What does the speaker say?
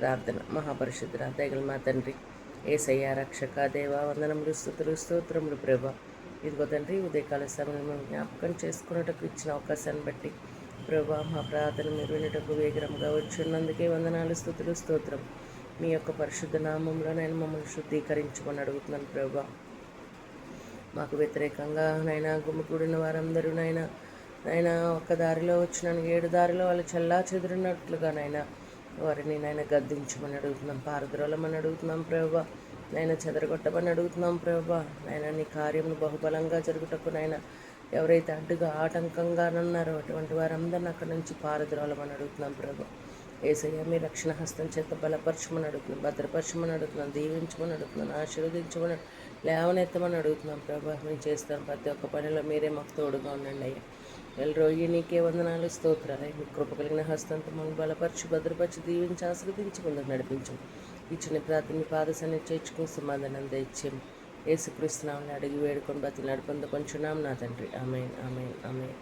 ప్రార్థన. మహాపరిశుద్ధుడా దయగల మా తండ్రి యేసయ్య రక్షక దేవా వందనములు స్తుతులు స్తోత్రములు ప్రభా. ఇదిగో తండ్రి ఉదయకాల సమయంలో జ్ఞాపకం చేసుకున్నటకు ఇచ్చిన అవకాశాన్ని బట్టి ప్రభా మా ప్రార్థన మీరు వినటకు వేగరంగా వచ్చినందుకే వందనాలు స్తుతులు స్తోత్రం. మీ యొక్క పరిశుద్ధ నామంలో నేను మమ్మల్ని శుద్ధీకరించమని అడుగుతున్నాను ప్రభా. మాకు వ్యతిరేకంగా నైనా గుమికూడిన వారందరూ నైనా ఒక్క దారిలో వచ్చిన 7 దారిలో వాళ్ళు చల్లా చెదిరినట్లుగా వారిని గద్దించమని అడుగుతున్నాం, పారద్రోలమని అడుగుతున్నాం ప్రభా. చెదరగొట్టమని అడుగుతున్నాం ప్రభా. నీ కార్యమును బహుబలంగా జరుగుటకు ఎవరైతే అడ్డుగా ఆటంకంగా ఉన్నారో అటువంటి వారందరిని అక్కడి నుంచి పారద్రోలమని అడుగుతున్నాం ప్రభా. ఏసయ్య మీ రక్షణ హస్తం చేత బలపరచమని అడుగుతున్నాం, భద్రపరచమని అడుగుతున్నాం, దీవించమని అడుగుతున్నాను, ఆశీర్వదించమని లేవనెత్తమని అడుగుతున్నాం ప్రభా. మేము చేస్తాం ప్రతి ఒక్క పనిలో మీరే మాకు తోడుగా ఉండండి అయ్యా. ఎల్రోయి నీకే వందనాలు స్తోత్రాలు. మీ కృప కలిగిన హస్తంతో మనం బలపరిచి భద్రపరిచి దీవించి ఆశీర్వదించి ముందుకు నడిపించము. ఇచ్చిన ప్రార్థన మీ పాదశాన్ని చేర్చుకుని సమాధానం దయచేము. యేసుక్రీస్తు నామమున అడిగి వేడుకొని బతి నడిపొందుకొంచున్నాం నా తండ్రి. ఆమేన్ ఆమేన్ ఆమేన్.